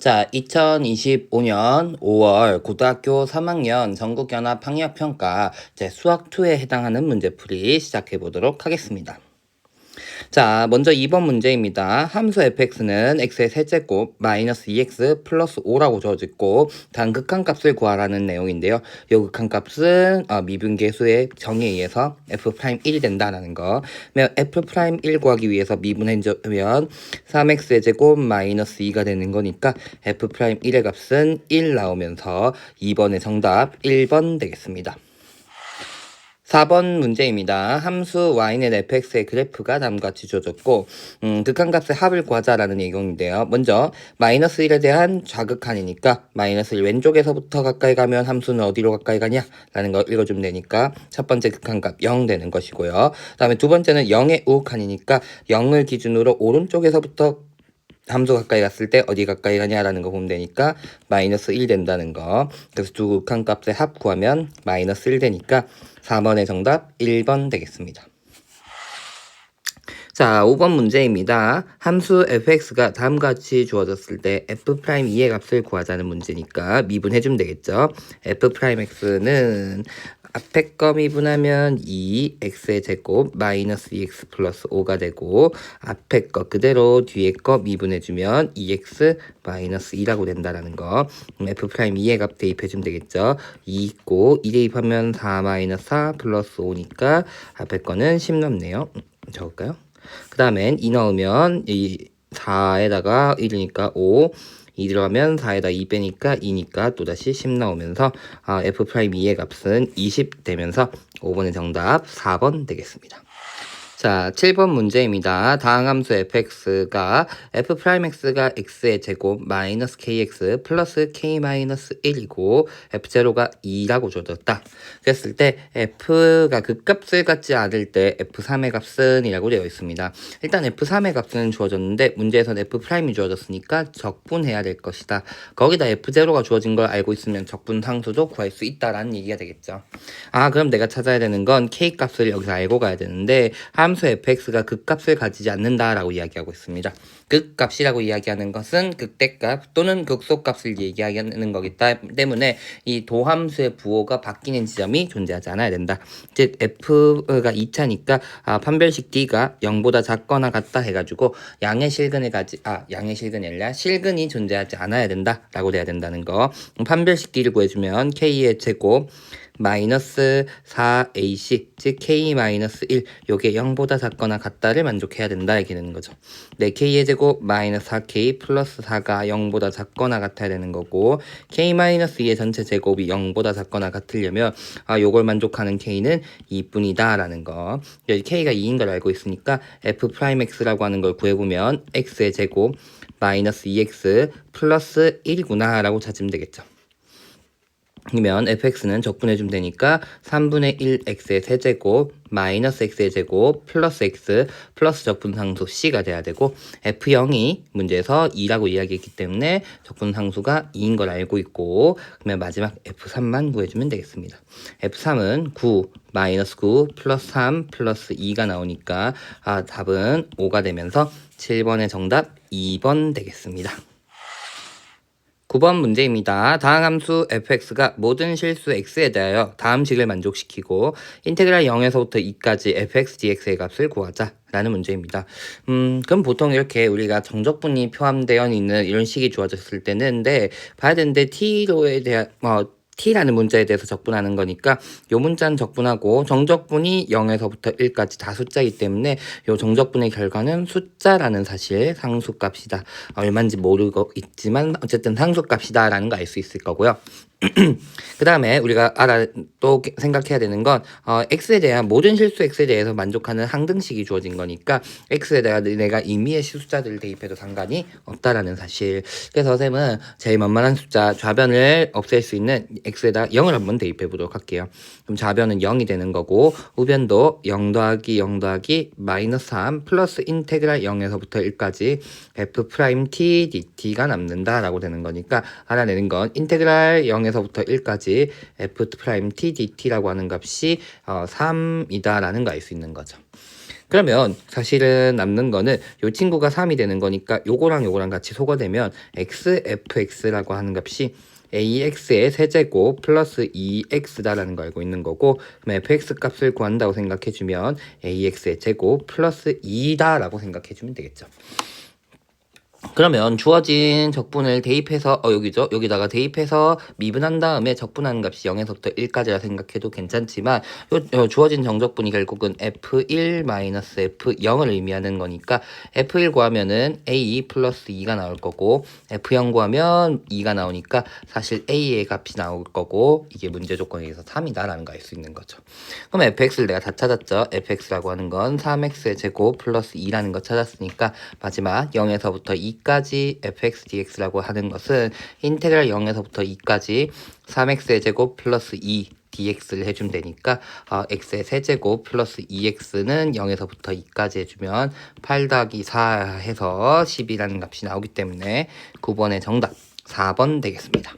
자, 2025년 5월 고등학교 3학년 전국연합학력평가 제 수학2에 해당하는 문제풀이 시작해 보도록 하겠습니다. 자, 먼저 2번 문제입니다. 함수 fx는 x의 세제곱 마이너스 2x 플러스 5라고 주어져 있고 단 극한값을 구하라는 내용인데요. 이 극한값은 미분계수의 정의에 의해서 f'1이 된다는 거. f'1 구하기 위해서 미분해주면 3x의 제곱 마이너스 2가 되는 거니까 f'1의 값은 1 나오면서 2번의 정답 1번 되겠습니다. 4번 문제입니다. 함수 y는 fx의 그래프가 다음과 같이 주어졌고 극한값의 합을 구하자라는 내용인데요. 먼저 마이너스 1에 대한 좌극한이니까 마이너스 1 왼쪽에서부터 가까이 가면 함수는 어디로 가까이 가냐? 라는 걸 읽어주면 되니까 첫 번째 극한값 0 되는 것이고요. 그 다음에 두 번째는 0의 우극한이니까 0을 기준으로 오른쪽에서부터 함수 가까이 갔을 때 어디 가까이 가냐라는 거 보면 되니까 마이너스 1 된다는 거. 그래서 두 극한값의 합 구하면 마이너스 1 되니까 4번의 정답 1번 되겠습니다. 자, 5번 문제입니다. 함수 fx가 다음과 같이 주어졌을 때 f'2의 값을 구하자는 문제니까 미분해주면 되겠죠. f'x는 앞에 거 미분하면 2x의 제곱 마이너스 2x 플러스 5가 되고 앞에 거 그대로 뒤에 거 미분해주면 2x 마이너스 2라고 된다는 거. f'2의 값 대입해주면 되겠죠. 2 있고 2 대입하면 4 마이너스 4 플러스 5니까 앞에 거는 10 남네요. 적을까요? 그 다음엔 2 넣으면 이 4에다가 1이니까 5 2 들어가면 4에다 2 빼니까 2니까 또다시 10 나오면서 f'2의 값은 20 되면서 5번의 정답 4번 되겠습니다. 자, 7번 문제입니다. 다항함수 fx가 f'x가 x의 제곱 마이너스 kx 플러스 k 마이너스 1이고 f0가 2라고 주어졌다. 그랬을 때 f가 극값을 갖지 않을 때 f3의 값은 이라고 되어 있습니다. 일단 f3의 값은 주어졌는데 문제에서는 f'이 주어졌으니까 적분해야 될 것이다. 거기다 f0가 주어진 걸 알고 있으면 적분 상수도 구할 수 있다라는 얘기가 되겠죠. 그럼 내가 찾아야 되는 건 k 값을 여기서 알고 가야 되는데 함수 fx가 극값을 가지지 않는다라고 이야기하고 있습니다. 극값이라고 이야기하는 것은 극대값 또는 극소값을 얘기하는 거기 때문에 이 도함수의 부호가 바뀌는 지점이 존재하지 않아야 된다. 즉 f가 2차니까 판별식 d가 0보다 작거나 같다 해가지고 양의 실근이 아니라 실근이 존재하지 않아야 된다라고 돼야 된다는 거. 판별식 d를 구해주면 k의 제곱 마이너스 4ac 즉 k 마이너스 1 요게 0보다 작거나 같다를 만족해야 된다 이렇게 되는 거죠. 네, k의 제곱 마이너스 4k 플러스 4가 0보다 작거나 같아야 되는 거고 k 마이너스 2의 전체 제곱이 0보다 작거나 같으려면 요걸 만족하는 k는 2뿐이다 라는 거. 여기 k가 2인 걸 알고 있으니까 f'x라고 하는 걸 구해보면 x의 제곱 마이너스 2x 플러스 1이구나 라고 찾으면 되겠죠. 이면 fx는 적분해주면 되니까 3분의 1 x의 세제곱 마이너스 x의 제곱 플러스 x 플러스 적분상수 c가 돼야 되고 f0이 문제에서 2라고 이야기했기 때문에 적분상수가 2인 걸 알고 있고 그러면 마지막 f3만 구해주면 되겠습니다. f3은 9 마이너스 9 플러스 3 플러스 2가 나오니까 답은 5가 되면서 7번의 정답 2번 되겠습니다. 9번 문제입니다. 다항함수 fx가 모든 실수 x에 대하여 다음 식을 만족시키고 인테그랄 0에서부터 2까지 fx dx의 값을 구하자 라는 문제입니다. 그럼 보통 이렇게 우리가 정적분이 포함되어 있는 이런 식이 주어졌을 때는 봐야 되는데 t로에 대한 t라는 문자에 대해서 적분하는 거니까 요 문자는 적분하고 정적분이 0에서부터 1까지 다 숫자이기 때문에 요 정적분의 결과는 숫자라는 사실 상수값이다. 얼마인지 모르고 있지만 어쨌든 상수값이다 라는 거 알 수 있을 거고요. 그 다음에 우리가 또 생각해야 되는 건 x에 대한 모든 실수 x에 대해서 만족하는 항등식이 주어진 거니까 x에 대한 내가 임의의 숫자들을 대입해도 상관이 없다라는 사실. 그래서 쌤은 제일 만만한 숫자 좌변을 없앨 수 있는 x에다 0을 한번 대입해 보도록 할게요. 그럼 좌변은 0이 되는 거고 우변도 0 더하기 0 더하기 마이너스 3 플러스 인테그랄 0에서부터 1까지 f'(t) dt가 남는다라고 되는 거니까 알아내는 건 인테그랄 0에서부터 1까지 f'(t) dt라고 하는 값이 3이다라는 거 알 수 있는 거죠. 그러면 사실은 남는 거는 요 친구가 3이 되는 거니까 요거랑 요거랑 같이 소거되면 xfx라고 하는 값이 ax의 세제곱 플러스 2x다라는 거 알고 있는 거고, 그럼 fx 값을 구한다고 생각해주면 ax의 제곱 플러스 2다라고 생각해주면 되겠죠. 그러면 주어진 적분을 대입해서 여기죠. 여기다가 대입해서 미분한 다음에 적분하는 값이 0에서부터 1까지라 생각해도 괜찮지만 요 주어진 정적분이 결국은 F1-F0을 의미하는 거니까 F1 구하면은 A 플러스 2가 나올 거고 F0 구하면 2가 나오니까 사실 A의 값이 나올 거고 이게 문제 조건에 의해서 3이다라는 거 알 수 있는 거죠. 그럼 fx를 내가 다 찾았죠. fx라고 하는 건 3x의 제곱 플러스 2라는 거 찾았으니까 마지막 0에서부터 2까지 fx dx라고 하는 것은 인테그랄 0에서부터 2까지 3x의 제곱 플러스 2 dx를 해주면 되니까 x의 세제곱 플러스 2x는 0에서부터 2까지 해주면 8 더하기 4 해서 10이라는 값이 나오기 때문에 9번의 정답 4번 되겠습니다.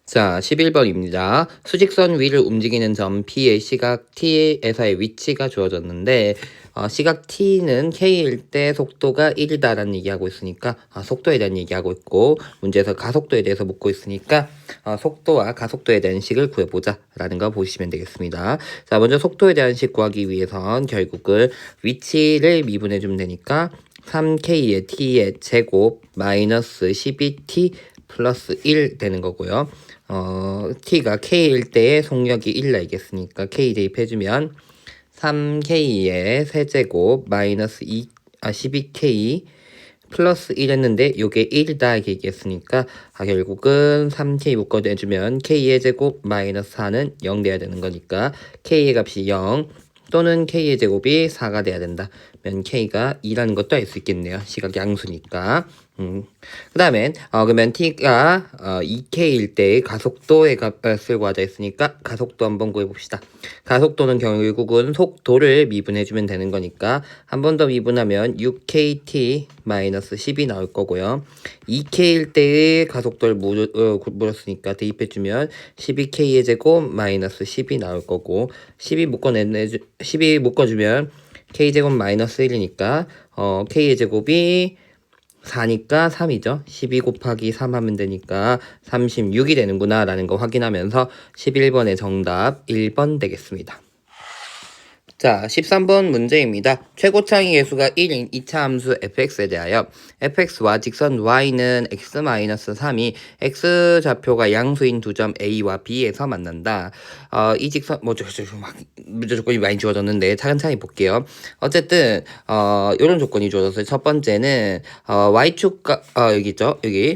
자, 11번입니다. 수직선 위를 움직이는 점 P의 시각 T에서의 위치가 주어졌는데 시각 T는 K일 때 속도가 1이다라는 얘기하고 있으니까 속도에 대한 얘기하고 있고, 문제에서 가속도에 대해서 묻고 있으니까 속도와 가속도에 대한 식을 구해보자 라는 거 보시면 되겠습니다. 자, 먼저 속도에 대한 식 구하기 위해선 결국은 위치를 미분해 주면 되니까 3K의 T의 제곱 마이너스 12T 플러스 1 되는 거고요. t가 k일 때의 속력이 1 나겠으니까 k 대입해주면 3k의 세제곱 마이너스 12k 플러스 1 했는데 요게 1이다 이렇게 얘기했으니까 결국은 3k 묶어내주면 k의 제곱 마이너스 4는 0 돼야 되는 거니까 k의 값이 0 또는 k의 제곱이 4가 돼야 된다. 면 k가 2라는 것도 알 수 있겠네요. 시각 양수니까. 그 다음엔 그러면 t가 2k일 때의 가속도의 값을 구하자 했으니까 가속도 한번 구해봅시다. 가속도는 결국은 속도를 미분해주면 되는 거니까 한 번 더 미분하면 6kt-10이 나올 거고요. 2k일 때의 가속도를 물었으니까 대입해주면 12k의 제곱 마이너스 10이 나올 거고 12 묶어주면 k제곱 마이너스 1이니까 k의 제곱이 4니까 3이죠. 12 곱하기 3 하면 되니까 36이 되는구나 라는 거 확인하면서 11번의 정답 1번 되겠습니다. 자, 13번 문제입니다. 최고차의 계수가 1인 2차 함수 fx에 대하여 fx와 직선 y는 x-3이 x좌표가 양수인 두 점 a와 b에서 만난다. 이 직선 문제 조건이 많이 주어졌는데 차근차근히 볼게요. 어쨌든 이런 조건이 주어졌어요. 첫 번째는 y축과 여기 있죠. 여기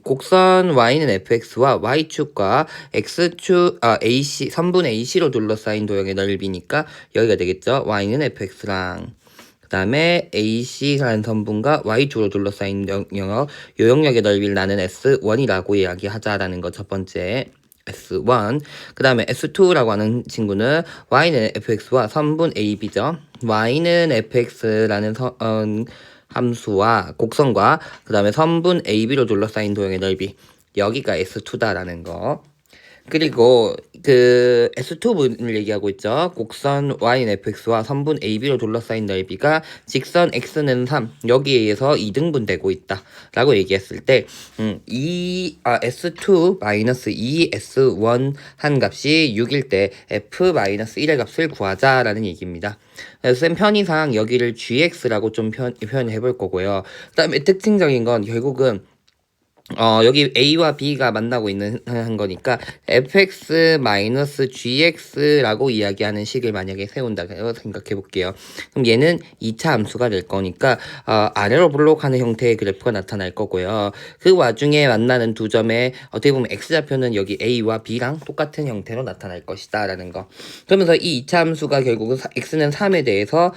곡선 y는 fx와 y축과 x축 AC 선분 AC로 둘러싸인 도형의 넓이니까 여기가 되겠죠. y는 fx랑 그 다음에 AC라는 선분과 y축으로 둘러싸인 영역, 요 영역의 넓이를 나는 S1이라고 이야기하자라는 거 첫 번째. S1. 그 다음에 S2라고 하는 친구는 y는 fx와 선분 AB죠. y는 fx라는 함수와 곡선과 그 다음에 선분 AB로 둘러싸인 도형의 넓이, 여기가 S2다라는 거. 그리고 그 S2분을 얘기하고 있죠. 곡선 y는 fx와 선분 AB로 둘러싸인 넓이가 직선 x는 3, 여기에 의해서 2등분되고 있다 라고 얘기했을 때 S2-2S1 한 값이 6일 때 F-1의 값을 구하자라는 얘기입니다. 그래서 쌤 편의상 여기를 gx라고 좀 표현해 볼 거고요. 그 다음에 특징적인 건 결국은 여기 A와 B가 만나고 있는 한 거니까 fx-gx라고 이야기하는 식을 만약에 세운다고 생각해 볼게요. 그럼 얘는 2차 함수가 될 거니까 아래로 볼록하는 형태의 그래프가 나타날 거고요. 그 와중에 만나는 두 점의 어떻게 보면 x좌표는 여기 A와 B랑 똑같은 형태로 나타날 것이다 라는 거. 그러면서 이 2차 함수가 결국은 x는 3에 대해서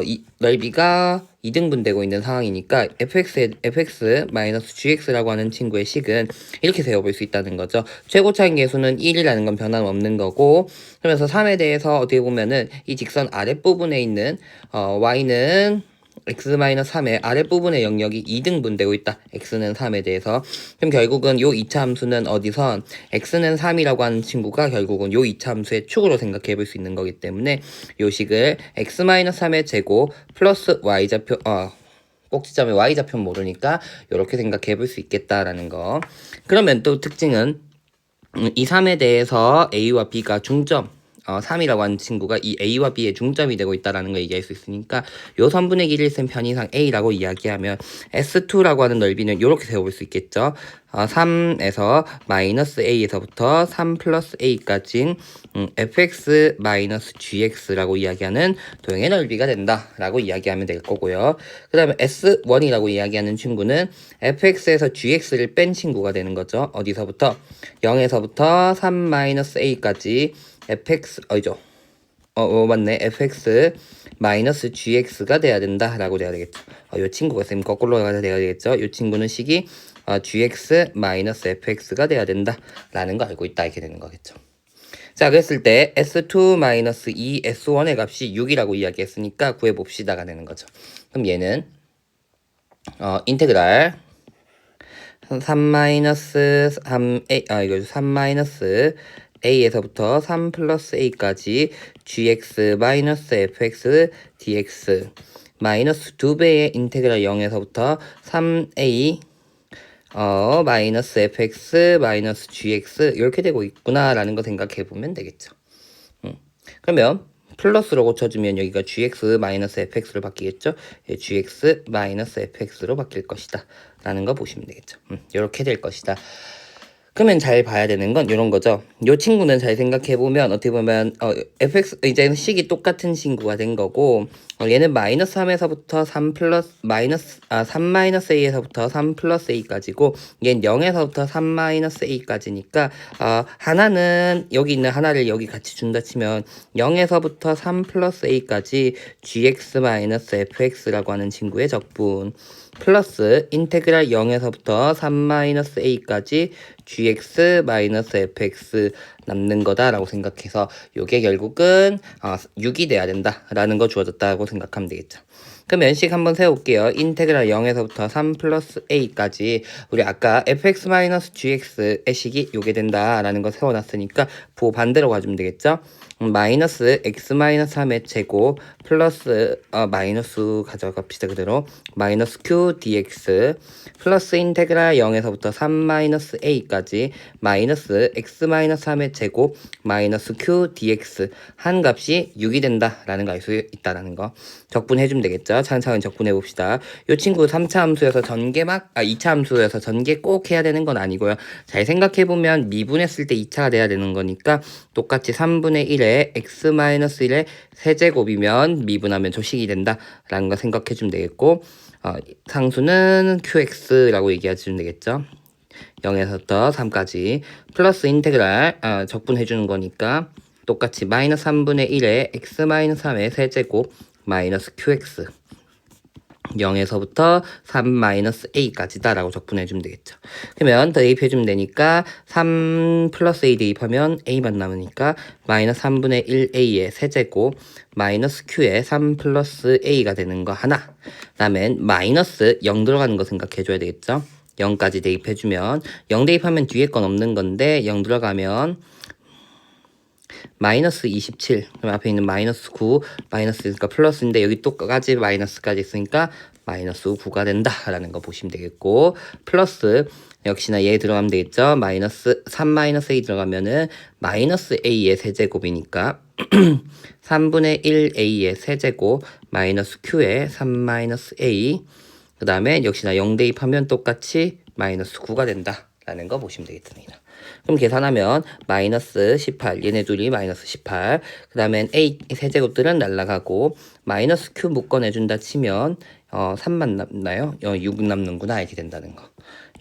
이 넓이가 2등분되고 있는 상황이니까 fx-gx라고 하는 친구의 식은 이렇게 세워볼 수 있다는 거죠. 최고차인 계수는 1이라는 건 변함없는 거고, 그러면서 3에 대해서 어떻게 보면은 이 직선 아랫부분에 있는 y는 x-3의 아랫부분의 영역이 2등분되고 있다. x는 3에 대해서. 그럼 결국은 요 2차 함수는 어디선 x는 3이라고 하는 친구가 결국은 요 2차 함수의 축으로 생각해 볼 수 있는 거기 때문에 요 식을 x-3의 제곱 플러스 y좌표 꼭지점의 y좌표 모르니까 이렇게 생각해 볼 수 있겠다라는 거. 그러면 또 특징은 이 3에 대해서 a와 b가 중점 3이라고 하는 친구가 이 A와 B의 중점이 되고 있다라는 걸 얘기할 수 있으니까 요 선분의 길이를 쓴 편의상 A라고 이야기하면 S2라고 하는 넓이는 이렇게 세워볼 수 있겠죠. 3에서 마이너스 A에서부터 3 플러스 A까지인 fx 마이너스 gx라고 이야기하는 도형의 넓이가 된다라고 이야기하면 될 거고요. 그 다음에 S1이라고 이야기하는 친구는 fx에서 gx를 뺀 친구가 되는 거죠. 어디서부터? 0에서부터 3 마이너스 A까지 fx 맞네. fx 마이너스 gx가 돼야 된다라고 돼야 되겠죠. 이 친구가 쌤 거꾸로 가야 돼야 되겠죠. 이 친구는 식이 gx 마이너스 fx가 돼야 된다라는 거 알고 있다 이렇게 되는 거겠죠. 자, 그랬을 때 s2 마이너스 2 s1의 값이 6이라고 이야기했으니까 구해봅시다가 되는 거죠. 그럼 얘는 인테그랄 3 마이너스 3 a에서부터 3 플러스 a까지 gx 마이너스 fx dx 마이너스 2배의 인테그랄 0에서부터 3a 마이너스 fx 마이너스 gx 이렇게 되고 있구나라는 거 생각해 보면 되겠죠. 그러면 플러스로 고쳐주면 여기가 gx 마이너스 fx로 바뀌겠죠. gx 마이너스 fx로 바뀔 것이다 라는 거 보시면 되겠죠. 이렇게 될 것이다. 그러면 잘 봐야 되는 건 이런 거죠. 이 친구는 잘 생각해 보면 어떻게 보면 fx 이제는 식이 똑같은 친구가 된 거고 얘는 마이너스 3에서부터 3 플러스 마이너스 3 마이너스 a에서부터 3 플러스 a까지고 얘는 0에서부터 3 마이너스 a까지니까 하나는 여기 있는 하나를 여기 같이 준다 치면 0에서부터 3 플러스 a까지 gx 마이너스 fx라고 하는 친구의 적분 플러스 인테그랄 0에서부터 3 마이너스 a까지 gx 마이너스 fx 남는 거다라고 생각해서 요게 결국은 6이 돼야 된다라는 거 주어졌다고 생각하면 되겠죠. 그럼 연식 한번 세워볼게요. 인테그랄 0에서부터 3 플러스 a까지 우리 아까 fx-gx의 식이 요게 된다라는 거 세워놨으니까 반대로 가주면 되겠죠. 마이너스 x-3의 제곱 플러스 마이너스 가져갑시다 그대로 마이너스 q dx 플러스 인테그랄 0에서부터 3 마이너스 a까지 마이너스 x-3의 제곱 마이너스 q dx 한 값이 6이 된다라는 거 알 수 있다라는 거 적분해주면 되겠죠. 차근차근 적분해 봅시다. 이 친구 3차 함수여서 2차 함수여서 전개 꼭 해야 되는 건 아니고요. 잘 생각해 보면 미분했을 때 2차가 돼야 되는 거니까 똑같이 3분의 1에 x-1의 세제곱이면 미분하면 조식이 된다라는 거 생각해 주면 되겠고 상수는 qx라고 얘기해주면 되겠죠. 0에서부터 3까지 플러스 인테그랄 적분해 주는 거니까 똑같이 마이너스 3분의 1에 x-3의 세제곱 마이너스 qx 0에서부터 3 마이너스 a까지다 라고 적분해주면 되겠죠. 그러면 대입해주면 되니까 3 플러스 a 대입하면 a만 남으니까 마이너스 3분의 1a의 세제곱 마이너스 q의 3 플러스 a가 되는 거 하나. 다음엔 마이너스 0 들어가는 거 생각해줘야 되겠죠. 0까지 대입해주면 0 대입하면 뒤에 건 없는 건데 0 들어가면 마이너스 27 그럼 앞에 있는 마이너스 9 마이너스니까 플러스인데 여기 또까지 마이너스까지 있으니까 마이너스 9가 된다라는 거 보시면 되겠고 플러스 역시나 얘 들어가면 되겠죠. 마이너스 3 마이너스 a 들어가면은 마이너스 a의 세제곱이니까 3분의 1a의 세제곱 마이너스 q의 3 마이너스 a 그 다음에 역시나 0 대입하면 똑같이 마이너스 9가 된다라는 거 보시면 되겠습니다. 그럼 계산하면 마이너스 18 얘네 둘이 마이너스 18 그 다음엔 a 세제곱들은 날라가고 마이너스 q 묶어내준다 치면 3만 남나요? 6 남는구나 이렇게 된다는 거.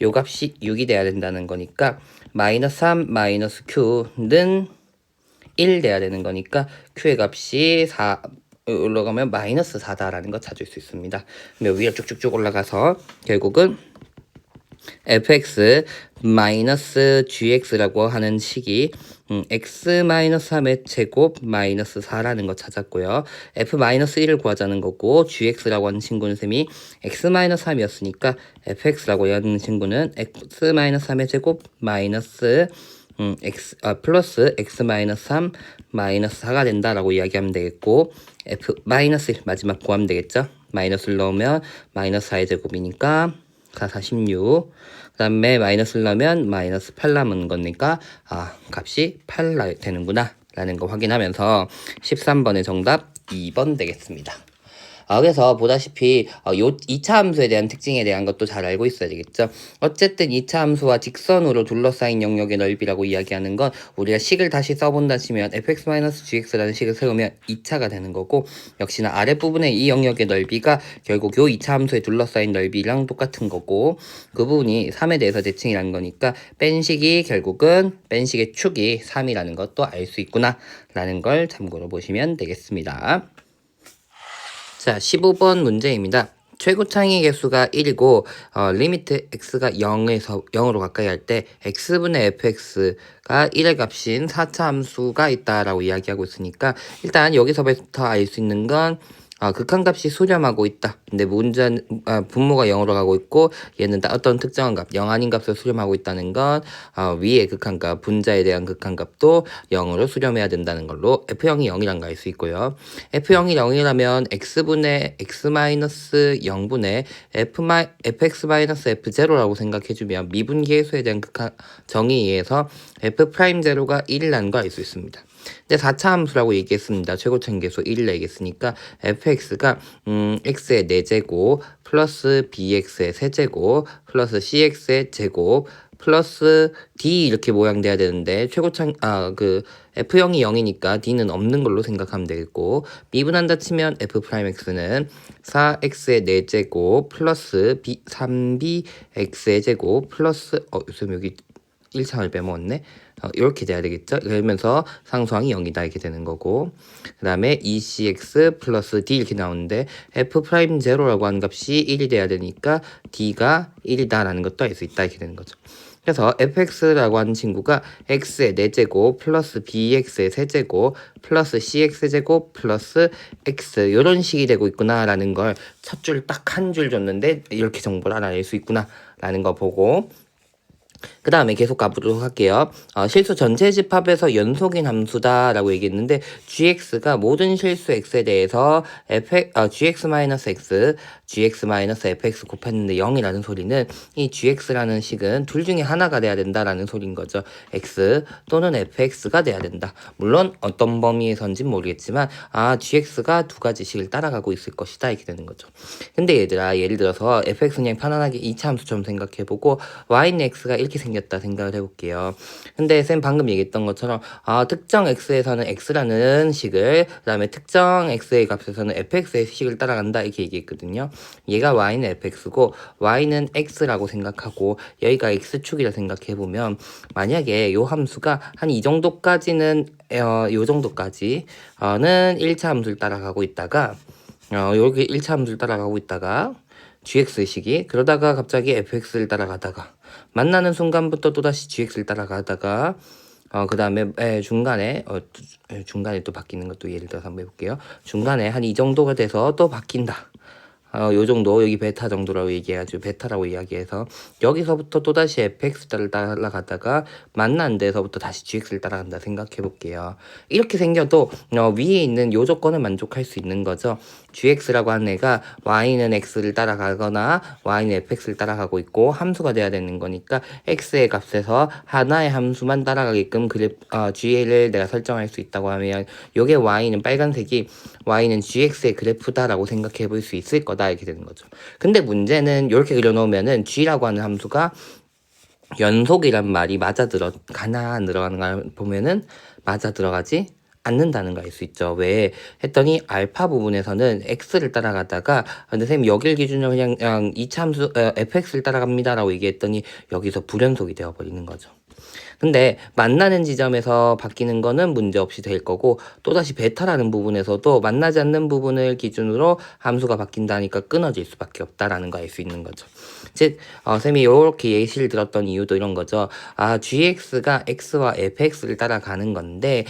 요 값이 6이 돼야 된다는 거니까 마이너스 3 마이너스 q는 1 돼야 되는 거니까 q의 값이 4 올라가면 마이너스 4다라는 거 찾을 수 있습니다. 그럼 위로 쭉쭉쭉 올라가서 결국은 fx 마이너스 gx라고 하는 식이 x 마이너스 3의 제곱 마이너스 4라는 거 찾았고요. f 마이너스 1을 구하자는 거고 gx라고 하는 친구는 셈이 x 마이너스 3이었으니까 fx라고 하는 친구는 x 마이너스 3의 제곱 마이너스 플러스 x 마이너스 3 마이너스 4가 된다라고 이야기하면 되겠고 f 마이너스 1 마지막 구하면 되겠죠. 마이너스를 넣으면 마이너스 4의 제곱이니까 4, 4, 16. 그 다음에 마이너스를 넣으면 마이너스 8 남은 거니까 값이 8 되는구나 라는 거 확인하면서 13번의 정답 2번 되겠습니다. 그래서 보다시피 요 2차 함수에 대한 특징에 대한 것도 잘 알고 있어야 되겠죠. 어쨌든 2차 함수와 직선으로 둘러싸인 영역의 넓이라고 이야기하는 건 우리가 식을 다시 써본다 치면 fx-gx라는 식을 세우면 2차가 되는 거고 역시나 아랫부분의 이 영역의 넓이가 결국 요 2차 함수에 둘러싸인 넓이랑 똑같은 거고 그 부분이 3에 대해서 대칭이라는 거니까 뺀 식이 결국은 뺀 식의 축이 3이라는 것도 알 수 있구나 라는 걸 참고로 보시면 되겠습니다. 자, 15번 문제입니다. 최고 창의 개수가 1이고 리미트 x가 0으로 가까이 할 때 x분의 fx가 1의 값인 4차 함수가 있다라고 이야기하고 있으니까 일단 여기서부터 알 수 있는 건 극한값이 수렴하고 있다. 근데 분모가 0으로 가고 있고 얘는 어떤 특정한 값, 0 아닌 값을 수렴하고 있다는 건 위의 극한값, 분자에 대한 극한값도 0으로 수렴해야 된다는 걸로 F0이 0이란 거 알 수 있고요. F0이 0이라면 x분의 x-0분의 fx-f0라고 생각해주면 미분계수에 대한 극한 정의에 의해서 f'0가 1이라는 거 알 수 있습니다. 근데 4차 함수라고 얘기했습니다. 최고차의 개수 1을 얘기했으니까 fx가 x의 4제곱 플러스 bx의 세제곱 플러스 cx의 제곱 플러스 d 이렇게 모양돼야 되는데 그 f0이 0이니까 d는 없는 걸로 생각하면 되겠고 미분한다 치면 f'x는 4x의 4제곱 플러스 3bx의 제곱 플러스 요즘 여기 1창을 빼먹었네. 이렇게 돼야 되겠죠. 그러면서 상수항이 0이다 이렇게 되는 거고 그 다음에 2cx 플러스 d 이렇게 나오는데 f'0라고 하는 값이 1이 돼야 되니까 d가 1이다 라는 것도 알 수 있다 이렇게 되는 거죠. 그래서 fx라고 하는 친구가 x의 4제곱 플러스 bx의 세제곱 플러스 cx제곱 플러스 x 이런 식이 되고 있구나 라는 걸 첫 줄 딱 한 줄 줬는데 이렇게 정보를 알아낼 수 있구나 라는 거 보고 그 다음에 계속 가보도록 할게요. 실수 전체 집합에서 연속인 함수다 라고 얘기했는데 gx가 모든 실수 x에 대해서 gx-x, gx-fx 곱했는데 0이라는 소리는 이 gx라는 식은 둘 중에 하나가 돼야 된다라는 소리인 거죠. x 또는 fx가 돼야 된다. 물론 어떤 범위에선진 모르겠지만 gx가 두 가지 식을 따라가고 있을 것이다 이렇게 되는 거죠. 근데 얘들아 예를 들어서 fx는 그냥 편안하게 2차 함수처럼 생각해보고 y는 x가 이렇게 생겼다 생각을 해볼게요. 근데 쌤 방금 얘기했던 것처럼 특정 x에서는 x라는 식을 그 다음에 특정 x의 값에서는 fx의 식을 따라간다 이렇게 얘기했거든요. 얘가 y는 fx고 y는 x라고 생각하고 여기가 x축이라 생각해보면 만약에 요 함수가 한 이 정도까지는 요 정도까지는 1차 함수를 따라가고 있다가 여기 1차 함수를 따라가고 있다가 gx식이 그러다가 갑자기 fx를 따라가다가 만나는 순간부터 또다시 gx를 따라가다가 그 다음에 중간에 또 바뀌는 것도 예를 들어서 한번 해볼게요. 중간에 한 이 정도가 돼서 또 바뀐다. 요 정도 여기 베타 정도라고 얘기해야죠. 베타라고 이야기해서 여기서부터 또다시 fx를 따라가다가 만난 데서부터 다시 gx를 따라간다 생각해 볼게요. 이렇게 생겨도 위에 있는 요 조건을 만족할 수 있는 거죠. gx라고 하는 애가 y는 x를 따라가거나 y는 fx를 따라가고 있고 함수가 돼야 되는 거니까 x의 값에서 하나의 함수만 따라가게끔 g를 내가 설정할 수 있다고 하면 요게 y는 빨간색이 y는 gx의 그래프다라고 생각해 볼 수 있을 거다 이렇게 되는 거죠. 근데 문제는 이렇게 그려놓으면은 g라고 하는 함수가 연속이란 말이 맞아 들어가는 걸 보면은 맞아 들어가지 않는다는 걸 알 수 있죠. 왜 했더니 알파 부분에서는 x를 따라가다가 근데 선생님 여길 기준으로 그냥 이차 함수 fx를 따라갑니다라고 얘기했더니 여기서 불연속이 되어버리는 거죠. 근데 만나는 지점에서 바뀌는 거는 문제없이 될 거고 또다시 베타라는 부분에서도 만나지 않는 부분을 기준으로 함수가 바뀐다니까 끊어질 수밖에 없다라는 거 알 수 있는 거죠. 즉 쌤이 이렇게 예시를 들었던 이유도 이런 거죠. gx가 x와 fx를 따라가는 건데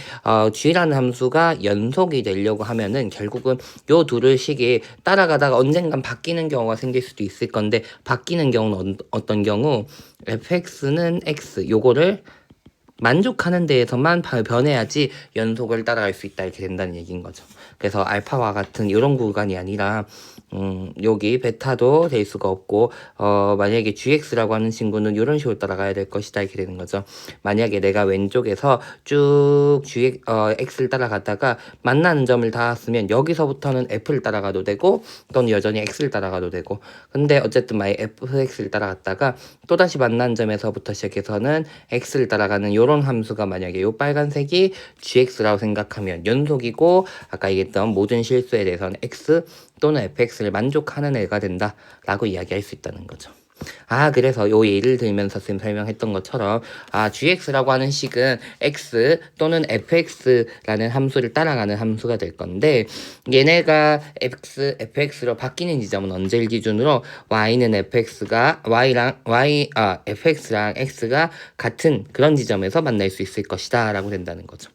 g라는 함수가 연속이 되려고 하면은 결국은 요 둘을 식이 따라가다가 언젠간 바뀌는 경우가 생길 수도 있을 건데 바뀌는 경우는 어떤 경우 fx는 x 요거를 만족하는 데에서만 변해야지 연속을 따라갈 수 있다 이렇게 된다는 얘기인 거죠. 그래서 알파와 같은 이런 구간이 아니라 여기 베타도 될 수가 없고 만약에 gx라고 하는 친구는 이런 식으로 따라가야 될 것이다 이렇게 되는 거죠. 만약에 내가 왼쪽에서 쭉 x를 따라가다가 만나는 점을 닿았으면 여기서부터는 f를 따라가도 되고 또는 여전히 x를 따라가도 되고 근데 어쨌든 만약 fx를 따라갔다가 또다시 만난 점에서부터 시작해서는 x를 따라가는 요런 함수가 만약에 요 빨간색이 gx라고 생각하면 연속이고 아까 얘기했던 모든 실수에 대해서는 x 또는 fx를 만족하는 애가 된다 라고 이야기할 수 있다는 거죠. 그래서 요 예를 들면서 쌤 설명했던 것처럼 gx라고 하는 식은 x 또는 fx라는 함수를 따라가는 함수가 될 건데 얘네가 fx로 바뀌는 지점은 언제를 기준으로 y는 fx랑 x가 같은 그런 지점에서 만날 수 있을 것이다 라고 된다는 거죠.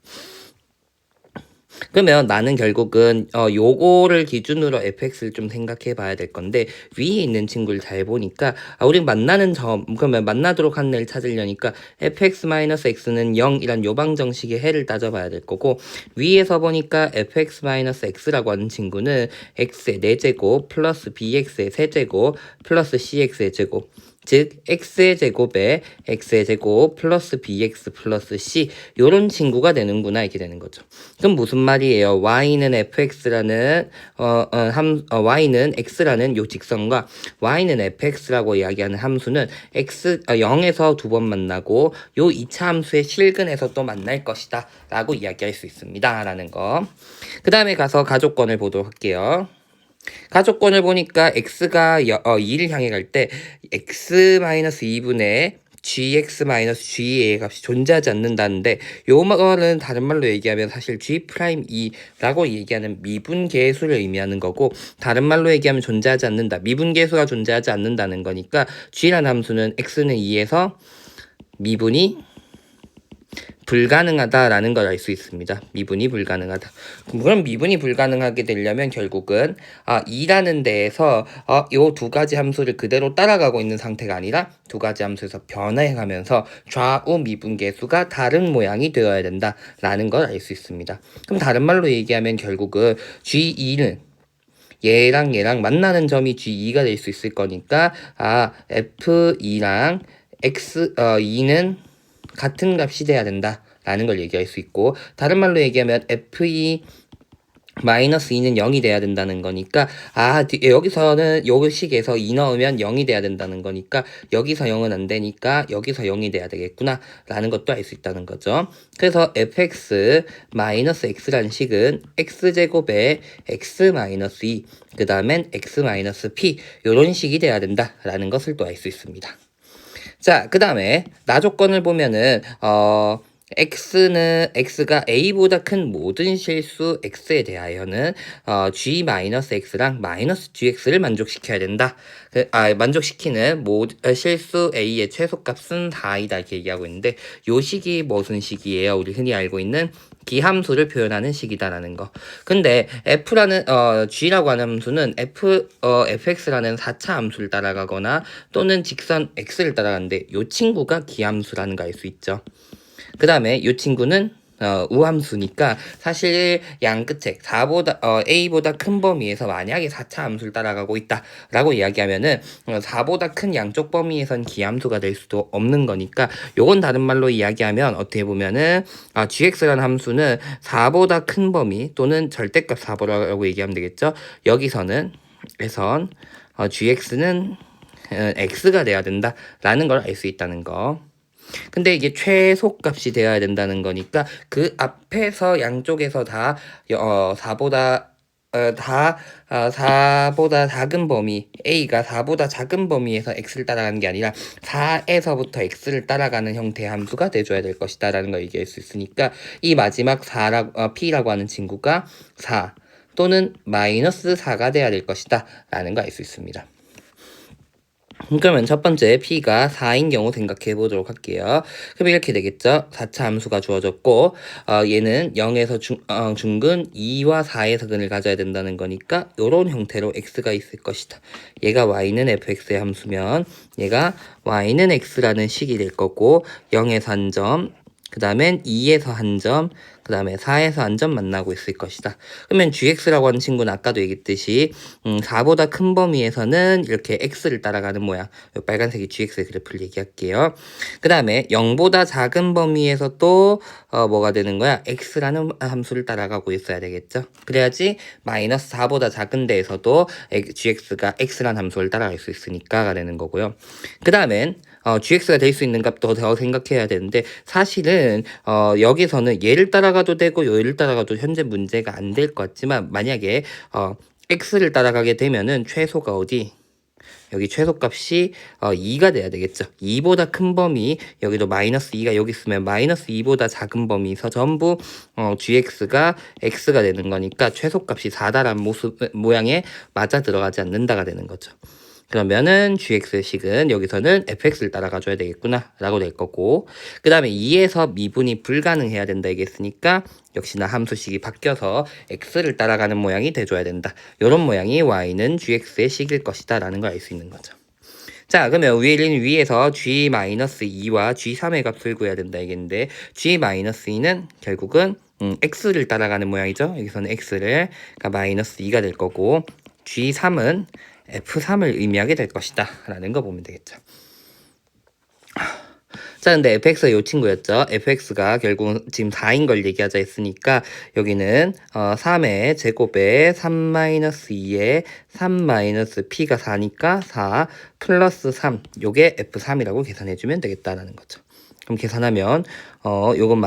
그러면 나는 결국은 요거를 기준으로 fx를 좀 생각해 봐야 될 건데 위에 있는 친구를 잘 보니까 우린 만나는 점 그러면 만나도록 하는 애를 찾으려니까 fx-x는 0이란 요방 정식의 해를 따져봐야 될 거고 위에서 보니까 fx-x라고 하는 친구는 x의 4제곱 플러스 bx의 3제곱 플러스 cx의 제곱 즉 x의 제곱에 x의 제곱 플러스 bx 플러스 c 요런 친구가 되는구나 이렇게 되는 거죠. 그럼 무슨 말이에요? y는 fx라는 y는 x라는 요 직선과 y는 fx라고 이야기하는 함수는 0에서 2번 만나고 요 2차 함수의 실근에서 또 만날 것이다 라고 이야기할 수 있습니다 라는 거. 그 다음에 가서 가족권을 보도록 할게요. 가족권을 보니까 x가 2를 향해 갈 때 x-2분의 gx-g의 값이 존재하지 않는다는데 요 말은 다른 말로 얘기하면 사실 g'2라고 얘기하는 미분계수를 의미하는 거고 다른 말로 얘기하면 존재하지 않는다. 미분계수가 존재하지 않는다는 거니까 g라는 함수는 x는 2에서 미분이 불가능하다라는 걸 알 수 있습니다. 미분이 불가능하다. 그럼 미분이 불가능하게 되려면 결국은 2라는 데에서 요 두 가지 함수를 그대로 따라가고 있는 상태가 아니라 두 가지 함수에서 변해가면서 좌우 미분계수가 다른 모양이 되어야 된다라는 걸 알 수 있습니다. 그럼 다른 말로 얘기하면 결국은 G2는 얘랑 만나는 점이 G2가 될 수 있을 거니까 F2랑 X2는 같은 값이 돼야 된다라는 걸 얘기할 수 있고 다른 말로 얘기하면 F2 -2는 0이 돼야 된다는 거니까 여기서는 요 식에서 2 넣으면 0이 돼야 된다는 거니까 여기서 0은 안 되니까 여기서 0이 돼야 되겠구나 라는 것도 알 수 있다는 거죠. 그래서 fx-x라는 식은 x제곱에 x-2 그 다음엔 x-p 요런 식이 돼야 된다라는 것을 또 알 수 있습니다. 자, 그 다음에 나조건을 보면은 x가 a보다 큰 모든 실수 x에 대하여는 g-x랑 -gx를 만족시켜야 된다. 만족시키는 실수 a의 최소값은 4이다 이렇게 얘기하고 있는데 요 식이 무슨 식이에요? 우리 흔히 알고 있는 기함수를 표현하는 식이다라는 거. 근데 g라고 하는 함수는 fx라는 4차 함수를 따라가거나 또는 직선 x를 따라가는데 요 친구가 기함수라는 거 알 수 있죠. 그 다음에 요 친구는 우함수니까 사실 양끝책 a보다 큰 범위에서 만약에 4차 함수를 따라가고 있다라고 이야기하면은 4보다 큰 양쪽 범위에선 기함수가 될 수도 없는 거니까 요건 다른 말로 이야기하면 어떻게 보면은 gx라는 함수는 4보다 큰 범위 또는 절대값 4보라고 얘기하면 되겠죠. 여기서는 gx는 x가 돼야 된다라는 걸 알 수 있다는 거. 근데 이게 최소값이 되어야 된다는 거니까 그 앞에서 양쪽에서 다 4보다 4보다 작은 범위, a가 4보다 작은 범위에서 x를 따라가는 게 아니라 4에서부터 x를 따라가는 형태의 함수가 돼줘야 될 것이다 라는 걸 얘기할 수 있으니까 이 마지막 p라고 하는 친구가 4 또는 마이너스 4가 돼야 될 것이다 라는 걸 알 수 있습니다. 그러면 첫 번째 p가 4인 경우 생각해 보도록 할게요. 그럼 이렇게 되겠죠. 4차 함수가 주어졌고 얘는 0에서 중근 2와 4의 서근을 가져야 된다는 거니까 이런 형태로 x가 있을 것이다. 얘가 y는 fx의 함수면 얘가 y는 x라는 식이 될 거고 0에서 한 점, 그 다음엔 2에서 한 점, 그 다음에 4에서 한 점 만나고 있을 것이다. 그러면 gx라고 하는 친구는 아까도 얘기했듯이 4보다 큰 범위에서는 이렇게 x를 따라가는 모양, 이 빨간색이 gx의 그래프를 얘기할게요. 그 다음에 0보다 작은 범위에서 또 뭐가 되는 거야? x라는 함수를 따라가고 있어야 되겠죠. 그래야지 마이너스 4보다 작은 데에서도 gx가 x라는 함수를 따라갈 수 있으니까가 되는 거고요. 그 다음엔 gx가 될 수 있는 값도 더 생각해야 되는데 사실은 여기서는 얘를 따라가도 되고 얘를 따라가도 현재 문제가 안 될 것 같지만 만약에 x를 따라가게 되면은 최소가 어디? 여기 최소값이 2가 돼야 되겠죠. 2보다 큰 범위, 여기도 마이너스 2가 여기 있으면 마이너스 2보다 작은 범위에서 전부 gx가 x가 되는 거니까 최소값이 4다란 모양에 맞아 들어가지 않는다가 되는 거죠. 그러면은 gx식은 여기서는 fx를 따라가 줘야 되겠구나 라고 될 거고, 그 다음에 2에서 미분이 불가능해야 된다 얘기했으니까 역시나 함수식이 바뀌어서 x를 따라가는 모양이 돼줘야 된다. 이런 모양이 y는 gx의 식일 것이다 라는 걸 알 수 있는 거죠. 자, 그러면 위에서 g-2와 g3의 값을 구해야 된다 얘기했는데 g-2는 결국은 x를 따라가는 모양이죠. 여기서는 x를 그러니까 마이너스 2가 될 거고 g3은 F3을 의미하게 될 것이다 라는 거 보면 되겠죠. 자, 근데 fx가 이 친구였죠. fx가 결국 지금 4인 걸 얘기하자 했으니까 여기는 3의 제곱에 3-2에 3-p가 4니까 4 플러스 3 요게 f3이라고 계산해주면 되겠다라는 거죠. 그럼 계산하면 요건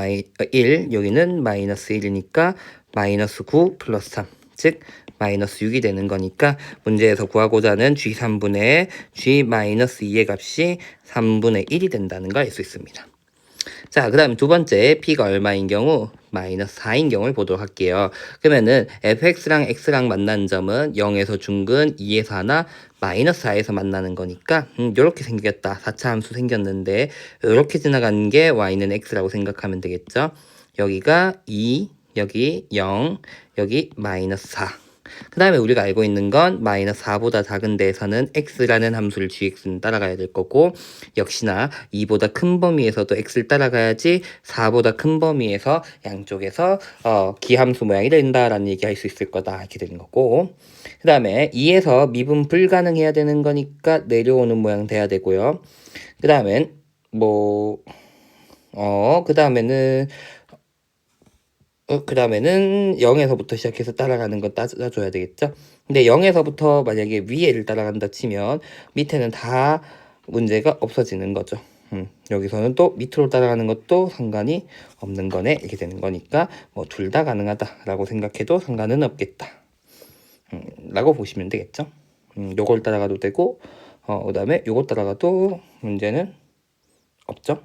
1 여기는 마이너스 1이니까 마이너스 9 플러스 3 즉 마이너스 6이 되는 거니까 문제에서 구하고자 하는 g3분의 g-2의 값이 3분의 1이 된다는 걸 알 수 있습니다. 자, 그 다음 두 번째 p가 얼마인 경우 마이너스 4인 경우를 보도록 할게요. 그러면은 fx랑 x랑 만난 점은 0에서 중근 2에서 하나 마이너스 4에서 만나는 거니까 요렇게 생겼다. 4차 함수 생겼는데 요렇게 지나가는 게 y는 x라고 생각하면 되겠죠. 여기가 2, 여기 0, 여기 마이너스 4. 그 다음에 우리가 알고 있는 건 마이너스 4보다 작은 데에서는 x라는 함수를 gx는 따라가야 될 거고 역시나 2보다 큰 범위에서도 x를 따라가야지 4보다 큰 범위에서 양쪽에서 기함수 모양이 된다라는 얘기 할 수 있을 거다 이렇게 되는 거고, 그 다음에 2에서 미분 불가능해야 되는 거니까 내려오는 모양 돼야 되고요. 그 다음엔 그 다음에는 0에서부터 시작해서 따라가는 건 따져줘야 되겠죠. 근데 0에서부터 만약에 위에를 따라간다 치면 밑에는 다 문제가 없어지는 거죠. 여기서는 또 밑으로 따라가는 것도 상관이 없는 거네 이렇게 되는 거니까 뭐 둘 다 가능하다라고 생각해도 상관은 없겠다 라고 보시면 되겠죠. 요걸 따라가도 되고 그 다음에 요걸 따라가도 문제는 없죠.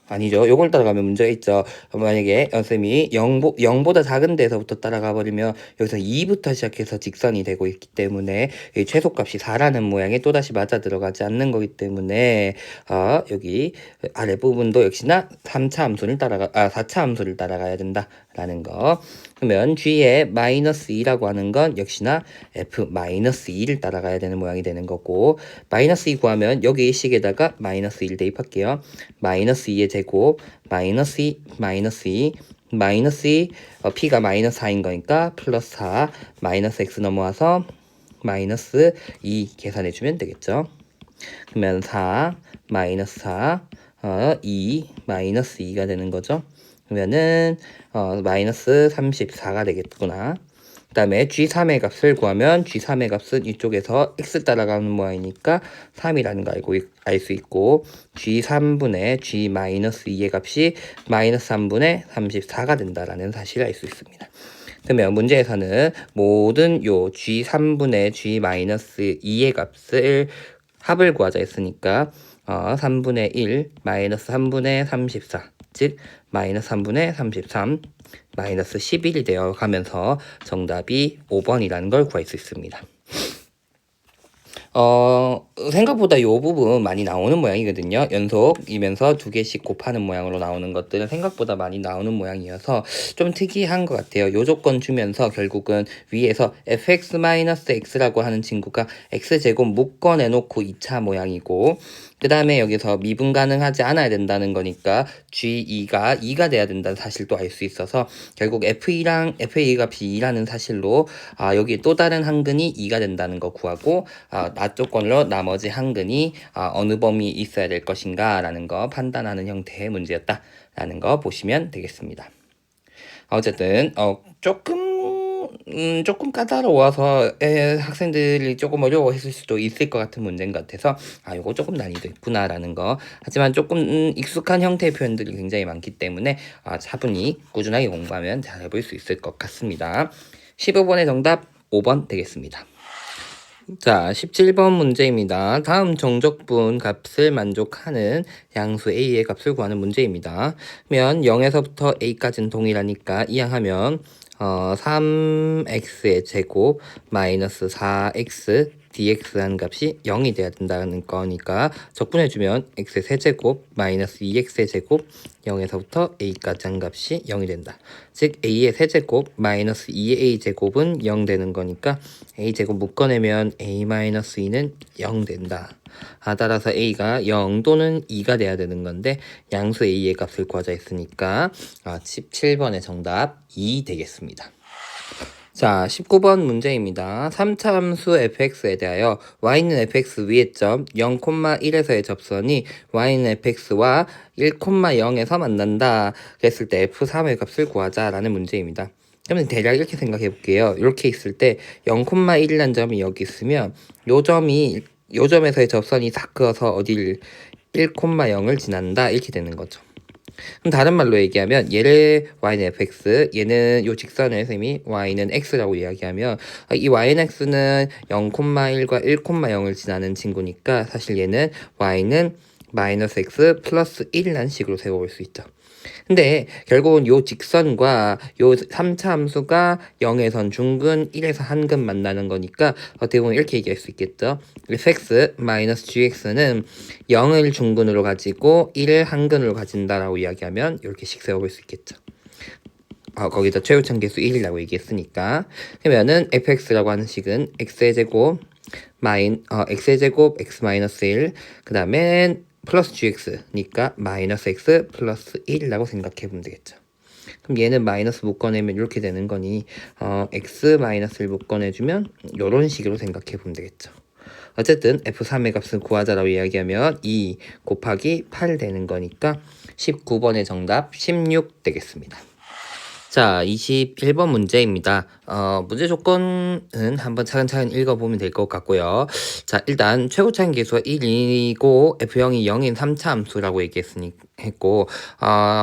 아니죠. 요걸 따라가면 문제가 있죠. 만약에 선생님이 0보다 작은 데서부터 따라가 버리면 여기서 2부터 시작해서 직선이 되고 있기 때문에 이 최소값이 4라는 모양에 또다시 맞아 들어가지 않는 거기 때문에 여기 아래 부분도 역시나 4차 함수를 따라가야 된다라는 거. 그러면 g의 마이너스 2라고 하는 건 역시나 f 마이너스 2를 따라가야 되는 모양이 되는 거고, 마이너스 2 구하면 여기 이 식에다가 마이너스 1 대입할게요. 마이너스 2의 제곱 마이너스 2 p가 마이너스 4인 거니까 플러스 4 마이너스 x 넘어와서 마이너스 2 계산해주면 되겠죠. 그러면 4 마이너스 4 2 마이너스 2가 되는 거죠. 그러면은 마이너스 34가 되겠구나. 그 다음에 G3의 값을 구하면 G3의 값은 이쪽에서 x 따라가는 모양이니까 3이라는 거 알 수 있고 G3분의 G-2의 값이 마이너스 3분의 34가 된다라는 사실을 알 수 있습니다. 그러면 문제에서는 모든 요 G3분의 G-2의 값을 합을 구하자 했으니까 3분의 1 마이너스 3분의 34 즉 마이너스 3분의 33 마이너스 11이 되어 가면서 정답이 5번이라는 걸 구할 수 있습니다. 생각보다 이 부분 많이 나오는 모양이거든요. 연속이면서 두 개씩 곱하는 모양으로 나오는 것들은 생각보다 많이 나오는 모양이어서 좀 특이한 것 같아요. 요 조건 주면서 결국은 위에서 fx-x라고 하는 친구가 x제곱 묶어내놓고 2차 모양이고 그 다음에 여기서 미분 가능하지 않아야 된다는 거니까 G2가 2가 돼야 된다는 사실도 알 수 있어서 결국 F2랑 FA 값이 2라는 사실로 여기 또 다른 한근이 2가 된다는 거 구하고 나 조건으로 나머지 한근이 어느 범위 있어야 될 것인가 라는 거 판단하는 형태의 문제였다라는 거 보시면 되겠습니다. 어쨌든 조금 까다로워서 학생들이 조금 어려워했을 수도 있을 것 같은 문제인 것 같아서 이거 조금 난이도 있구나라는 거. 하지만 조금 익숙한 형태의 표현들이 굉장히 많기 때문에 차분히 꾸준하게 공부하면 잘 해볼 수 있을 것 같습니다. 15번의 정답 5번 되겠습니다. 자, 17번 문제입니다. 다음 정적분 값을 만족하는 양수 a의 값을 구하는 문제입니다. 그러면 0에서부터 a까지는 동일하니까 이항하면 3x의 제곱 마이너스 4x dx 한 값이 0이 돼야 된다는 거니까 적분해주면 x의 세제곱 마이너스 2x의 제곱 0에서부터 a까지 한 값이 0이 된다. 즉 a의 세제곱 마이너스 2의 a제곱은 0 되는 거니까 a제곱 묶어내면 a-2는 0 된다. 따라서 a가 0 또는 2가 돼야 되는 건데 양수 a의 값을 구하자 했으니까 17번의 정답 2 되겠습니다. 자, 19번 문제입니다. 3차 함수 fx에 대하여 y는 fx 위의 점 0,1에서의 접선이 y는 fx와 1,0에서 만난다. 그랬을 때 f3의 값을 구하자라는 문제입니다. 그러면 대략 이렇게 생각해 볼게요. 이렇게 있을 때 0,1이라는 점이 여기 있으면 요 점에서의 접선이 싹 그어서 어딜 1,0을 지난다 이렇게 되는 거죠. 그럼 다른 말로 얘기하면 얘를 y는 fx, 얘는 요 직선을 쌤이 y는 x라고 이야기하면 이 y는 x는 0,1과 1,0을 지나는 친구니까 사실 얘는 y는 마이너스 x 플러스 1이라는 식으로 세워볼 수 있죠. 근데 결국은 요 직선과 요 3차 함수가 0에선 중근, 1에서 한근 만나는 거니까 어떻게 보면 이렇게 얘기할 수 있겠죠. fx 마이너스 gx는 0을 중근으로 가지고 1을 한근으로 가진다라고 이야기하면 이렇게씩 세워볼 수 있겠죠. 거기다 최우천 계수 1이라고 얘기했으니까 그러면은 fx라고 하는 식은 x의 제곱 x의 제곱 x 마이너스 1 그 다음에 플러스 gx니까 마이너스 x 플러스 1이라고 생각해 보면 되겠죠. 그럼 얘는 마이너스 묶어내면 이렇게 되는 거니 x 마이너스를 묶어내주면 이런 식으로 생각해 보면 되겠죠. 어쨌든 f3의 값을 구하자라고 이야기하면 2 곱하기 8 되는 거니까 19번의 정답 16 되겠습니다. 자, 21번 문제입니다. 문제 조건은 한번 차근차근 읽어보면 될 것 같고요. 자, 일단 최고차인 계수가 1이고 F0이 0인 3차 함수라고 했고,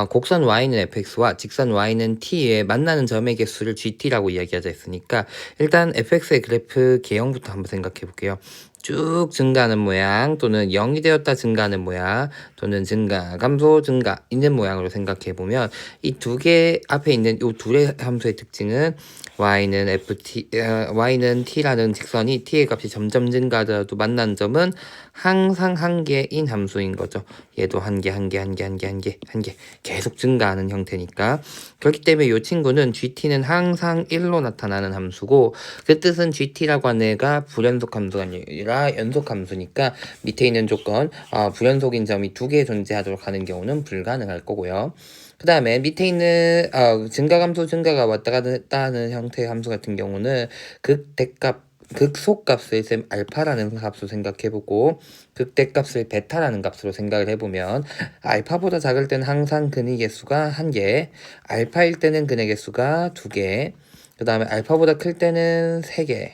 곡선 Y는 fx와 직선 Y는 t에 만나는 점의 개수를 GT라고 이야기하자 했으니까 일단 fx의 그래프 개형부터 한번 생각해 볼게요. 쭉 증가하는 모양 또는 0이 되었다 증가하는 모양 또는 증가, 감소, 증가 있는 모양으로 생각해 보면 이 두 개 앞에 있는 이 둘의 함수의 특징은 y는 t라는 직선이 t의 값이 점점 증가하더라도 만나는 점은 항상 한 개인 함수인 거죠. 얘도 한 개 계속 증가하는 형태니까 그렇기 때문에 이 친구는 gt는 항상 1로 나타나는 함수고 그 뜻은 gt라고 하는 애가 불연속 함수가 아니라 연속 함수니까 밑에 있는 조건 불연속인 점이 두 개 존재하도록 하는 경우는 불가능할 거고요. 그 다음에 밑에 있는 증가감소 증가가 왔다 갔다 하는 형태의 함수 같은 경우는 극소값을 알파라는 값으로 생각해보고 극대값을 베타라는 값으로 생각을 해보면 알파보다 작을 때는 항상 근의 개수가 1개, 알파일 때는 근의 개수가 2개, 그 그 다음에 알파보다 클 때는 3개,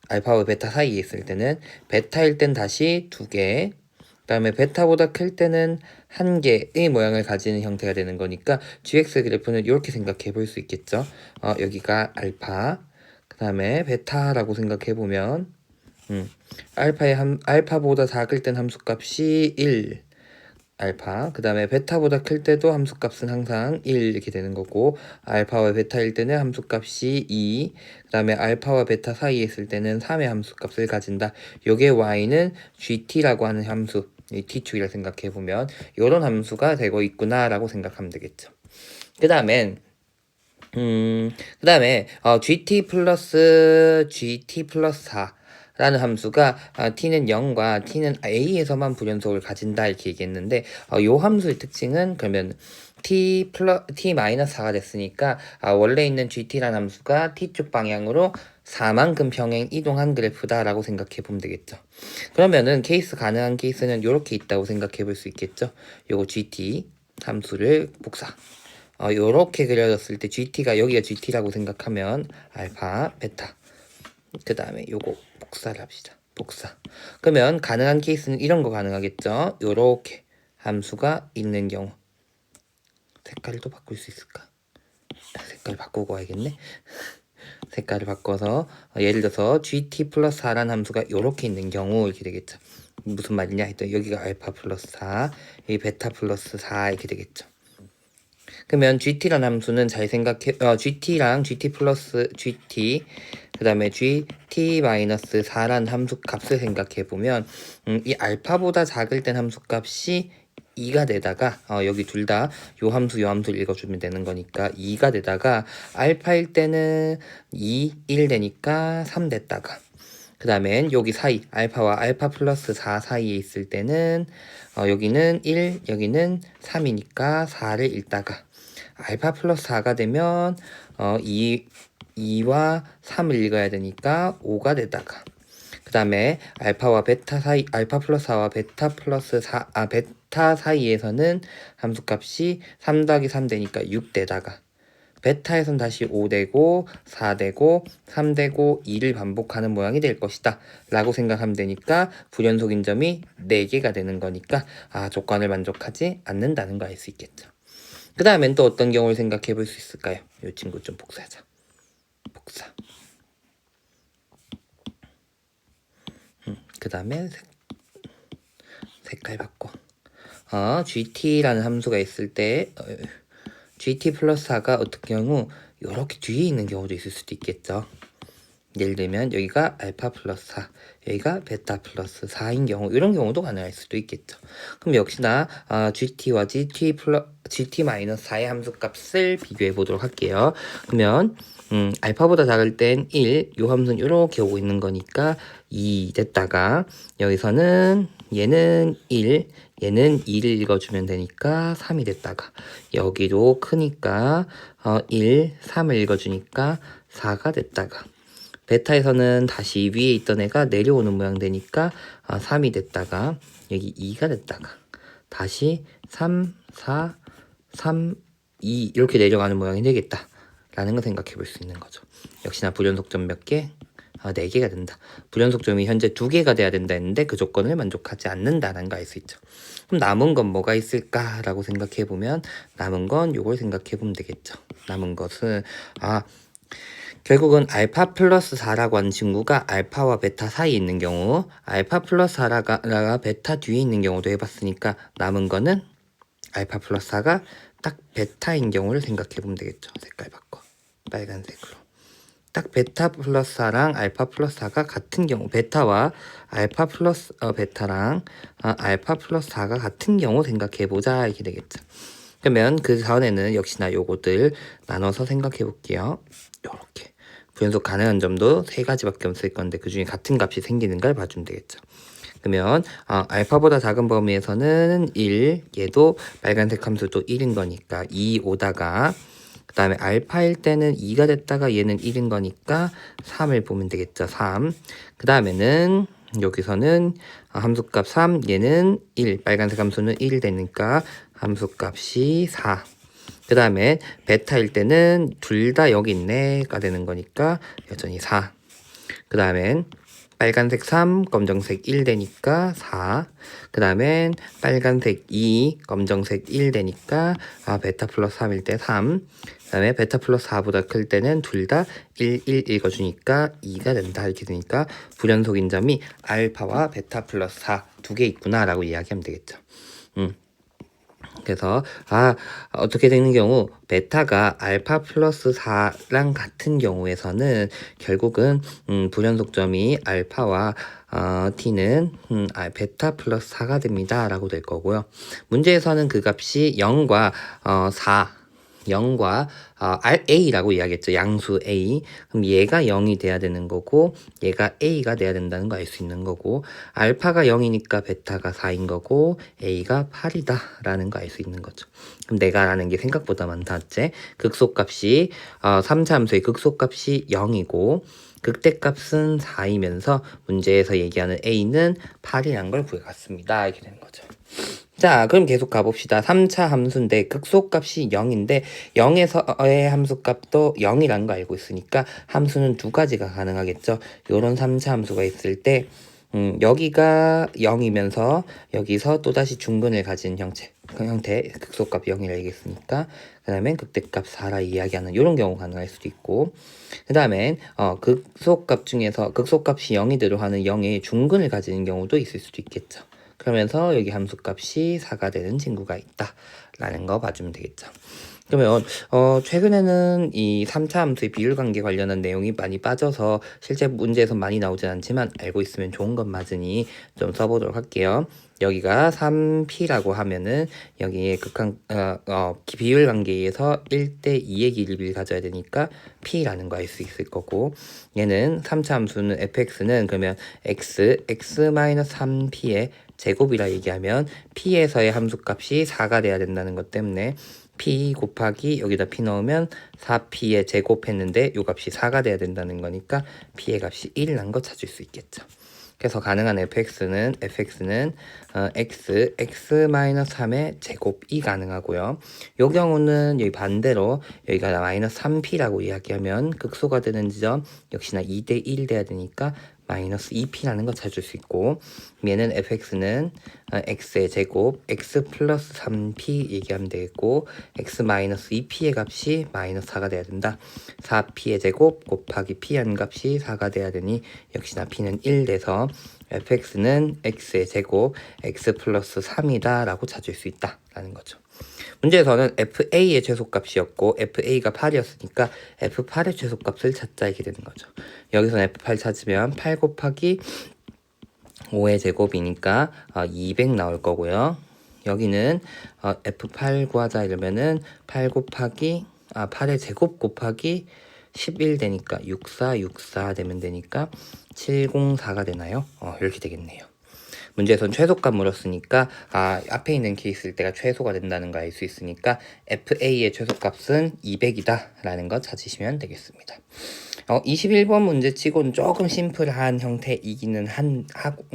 알파와 베타 사이에 있을 때는, 베타일 땐 다시 2개, 그 다음에 베타보다 클 때는 1개의 모양을 가지는 형태가 되는 거니까 GX 그래프는 이렇게 생각해 볼 수 있겠죠. 여기가 알파, 그 다음에 베타라고 생각해 보면 알파보다 작을 땐 함수값이 1, 알파, 그 다음에 베타보다 클 때도 함수값은 항상 1 이렇게 되는 거고, 알파와 베타일 때는 함수값이 2, 그 다음에 알파와 베타 사이에 있을 때는 3의 함수값을 가진다. 요게 y는 gt라고 하는 함수, 이 t축이라 생각해보면 요런 함수가 되고 있구나 라고 생각하면 되겠죠. 그 다음에 gt 플러스 4 라는 함수가 t는 0과 t는 a에서만 불연속을 가진다 이렇게 얘기했는데, 요 함수의 특징은 그러면 t 마이너스 4가 됐으니까 원래 있는 gt라는 함수가 t축 방향으로 4만큼 평행 이동한 그래프다 라고 생각해 보면 되겠죠. 그러면은 가능한 케이스는 이렇게 있다고 생각해 볼 수 있겠죠. 요거 gt 함수를 복사, 요렇게 그려졌을 때 여기가 gt라고 생각하면 알파, 베타, 그 다음에 요거 복사를 합시다. 복사. 그러면 가능한 케이스는 이런 거 가능하겠죠. 요렇게 함수가 있는 경우. 색깔도 바꿀 수 있을까? 색깔 바꾸고 와야겠네. 색깔을 바꿔서 예를 들어서 gt 플러스 4라는 함수가 요렇게 있는 경우 이렇게 되겠죠. 무슨 말이냐 했더니 여기가 알파 플러스 4, 여기 베타 플러스 4 이렇게 되겠죠. 그러면 gt라는 함수는 잘 생각해, gt랑 gt 플러스 gt, 그 다음에 gt 마이너스 4라는 함수 값을 생각해 보면, 이 알파보다 작을 땐 함수 값이 2가 되다가, 여기 둘 다 요 함수를 읽어주면 되는 거니까 2가 되다가, 알파일 때는 2, 1 되니까 3 됐다가, 그 다음엔 여기 사이, 알파와 알파 플러스 4 사이에 있을 때는, 여기는 1, 여기는 3이니까 4를 읽다가, 알파 플러스 4가 되면 2와 3을 읽어야 되니까 5가 되다가, 그 다음에 알파 플러스 4와 베타 사이에서는 함수값이 3 더하기 3 되니까 6 되다가, 베타에선 다시 5 되고 4 되고 3 되고 2를 반복하는 모양이 될 것이다 라고 생각하면 되니까 불연속인 점이 4개가 되는 거니까 조건을 만족하지 않는다는 거 알 수 있겠죠. 그 다음엔 또 어떤 경우를 생각해 볼 수 있을까요? 이 친구 좀 복사하자. 복사. 그 다음에 색깔 바꿔. gt라는 함수가 있을 때 gt 플러스 4가 어떤 경우 이렇게 뒤에 있는 경우도 있을 수도 있겠죠. 예를 들면 여기가 알파 플러스 4, 여기가 베타 플러스 4인 경우, 이런 경우도 가능할 수도 있겠죠. 그럼 역시나 gt와 gt 마이너스 4의 함수값을 비교해 보도록 할게요. 그러면 알파보다 작을 땐 1, 요 함수는 이렇게 오고 있는 거니까 2 됐다가, 여기서는 얘는 1, 얘는 2를 읽어주면 되니까 3이 됐다가, 여기도 크니까 1, 3을 읽어주니까 4가 됐다가, 베타에서는 다시 위에 있던 애가 내려오는 모양 되니까 3이 됐다가, 여기 2가 됐다가, 다시 3, 4, 3, 2 이렇게 내려가는 모양이 되겠다 라는 걸 생각해 볼 수 있는 거죠. 역시나 불연속점 몇 개? 4개가 된다. 불연속점이 현재 2개가 돼야 된다 했는데 그 조건을 만족하지 않는다라는 거 알 수 있죠. 그럼 남은 건 뭐가 있을까라고 생각해 보면, 남은 건 요걸 생각해 보면 되겠죠. 남은 것은 결국은 알파 플러스 4라고 하는 친구가 알파와 베타 사이에 있는 경우, 알파 플러스 4가 베타 뒤에 있는 경우도 해봤으니까 남은 거는 알파 플러스 4가 딱 베타인 경우를 생각해 보면 되겠죠. 색깔 바꿔. 빨간색으로. 딱 베타 플러스 4랑 알파 플러스 4가 같은 경우, 베타와 알파 플러스 베타랑 알파 플러스 4가 같은 경우 생각해 보자 이렇게 되겠죠. 그러면 그 다음에는 역시나 요거들 나눠서 생각해 볼게요. 요렇게 불연속 가능한 점도 3가지밖에 없을 건데 그 중에 같은 값이 생기는 걸 봐주면 되겠죠. 그러면 알파보다 작은 범위에서는 1, 얘도 빨간색 함수도 1인 거니까 2 오다가, 그 다음에 알파일 때는 2가 됐다가 얘는 1인 거니까 3을 보면 되겠죠. 3. 그 다음에는 여기서는 함수값 3, 얘는 1, 빨간색 함수는 1 되니까 함수값이 4. 그 다음에 베타일 때는 둘 다 여기 있네가 되는 거니까 여전히 4. 그 다음엔 빨간색 3, 검정색 1 되니까 4. 그 다음엔 빨간색 2, 검정색 1 되니까 베타 플러스 3일 때 3. 그 다음에 베타 플러스 4보다 클 때는 둘 다 1, 1 읽어주니까 2가 된다. 이렇게 되니까 불연속인 점이 알파와 베타 플러스 4 두 개 있구나 라고 이야기하면 되겠죠. 그래서 어떻게 되는 경우 베타가 알파 플러스 4랑 같은 경우에서는 결국은 불연속점이 알파와 t는 베타 플러스 4가 됩니다 라고 될 거고요. 문제에서는 그 값이 0과 4 0과 A라고 이야기했죠. 양수 A. 그럼 얘가 0이 돼야 되는 거고 얘가 A가 돼야 된다는 거 알 수 있는 거고 알파가 0이니까 베타가 4인 거고 A가 8이다 라는 거 알 수 있는 거죠. 그럼 내가 라는 게 생각보다 많다지. 극소값이 3차 함수의 극소값이 0이고 극대값은 4이면서 문제에서 얘기하는 A는 8이라는 걸 구해갔습니다. 이렇게 되는 거죠. 자, 그럼 계속 가봅시다. 3차 함수인데 극소값이 0인데 0에서의 함수값도 0이라는 거 알고 있으니까 함수는 두 가지가 가능하겠죠. 요런 3차 함수가 있을 때 여기가 0이면서 여기서 또다시 중근을 가진 형태 극소값 0이라 얘기했으니까 그 다음엔 극대값 4라 이야기하는 이런 경우 가능할 수도 있고 그 다음엔 극소값 중에서 극소값이 0이 들어가는 0의 중근을 가지는 경우도 있을 수도 있겠죠. 그러면서 여기 함수값이 4가 되는 친구가 있다 라는 거 봐주면 되겠죠. 그러면 최근에는 이 3차 함수의 비율관계 관련한 내용이 많이 빠져서 실제 문제에서 많이 나오진 않지만 알고 있으면 좋은 건 맞으니 좀 써보도록 할게요. 여기가 3p라고 하면은 여기에 비율관계에서 1대 2의 기립을 가져야 되니까 p라는 거 알 수 있을 거고 얘는 3차 함수는 fx는 그러면 x-3p의 제곱이라 얘기하면 p에서의 함수값이 4가 돼야 된다는 것 때문에 p 곱하기 여기다 p 넣으면 4p에 제곱했는데 요 값이 4가 돼야 된다는 거니까 p의 값이 1이라는 거 찾을 수 있겠죠. 그래서 가능한 fx는 x-3의 제곱이 가능하고요. 요 경우는 여기 반대로 여기가 마이너스 3p라고 이야기하면 극소가 되는 지점 역시나 2대 1 돼야 되니까 마이너스 2p라는 걸 찾을 수 있고 얘는 fx는 x의 제곱 x 플러스 3p 얘기하면 되겠고 x 마이너스 2p의 값이 마이너스 4가 돼야 된다. 4p의 제곱 곱하기 p한 값이 4가 돼야 되니 역시나 p는 1 돼서 fx는 x의 제곱 x 플러스 3이다 라고 찾을 수 있다 라는 거죠. 문제에서는 fa의 최소값이었고 fa가 8이었으니까 f8의 최소값을 찾자 이렇게 되는 거죠. 여기서는 f8 찾으면 8 곱하기 5의 제곱이니까 200 나올 거고요. 여기는 f8 구하자 이러면은 8 곱하기 8의 제곱 곱하기 11 되니까 64 되면 되니까 704가 되나요? 이렇게 되겠네요. 문제에선 최소값 물었으니까 앞에 있는 케이스일 때가 최소가 된다는 거 알 수 있으니까 FA의 최소값은 200이다 라는 거 찾으시면 되겠습니다. 21번 문제 치고는 조금 심플한 형태이기는 한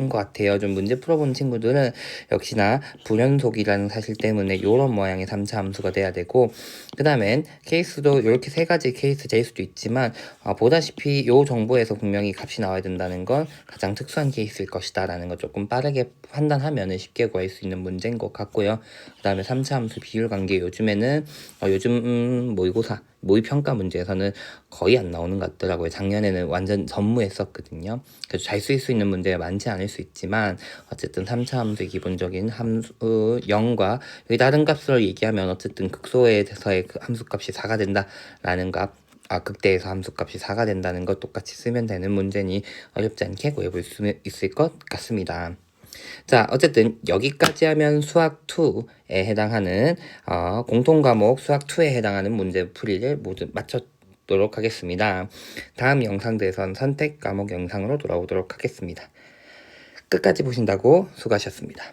것 같아요. 좀 문제 풀어본 친구들은 역시나 불연속이라는 사실 때문에 이런 모양의 3차 함수가 돼야 되고 그 다음엔 케이스도 이렇게 세 가지 케이스 될 수도 있지만 보다시피 이 정보에서 분명히 값이 나와야 된다는 건 가장 특수한 케이스일 것이다 라는 거 조금 빠르게 판단하면 쉽게 구할 수 있는 문제인 것 같고요. 그 다음에 3차 함수 비율관계 요즘에는 요즘 모의고사 모의평가 문제에서는 거의 안 나오는 것 같더라고요. 작년에는 완전 전무했었거든요. 그래서 잘 쓸 수 있는 문제가 많지 않을 수 있지만 어쨌든 3차 함수의 기본적인 함수 0과 여기 다른 값을 얘기하면 어쨌든 극소에서의 그 함수값이 4가 된다라는 값 극대에서 함수값이 4가 된다는 것 똑같이 쓰면 되는 문제니 어렵지 않게 구해볼 수 있을 것 같습니다. 자, 어쨌든 여기까지 하면 수학 2에 해당하는 공통 과목 수학 2에 해당하는 문제 풀이를 모두 마쳤도록 하겠습니다. 다음 영상들에선 선택 과목 영상으로 돌아오도록 하겠습니다. 끝까지 보신다고 수고하셨습니다.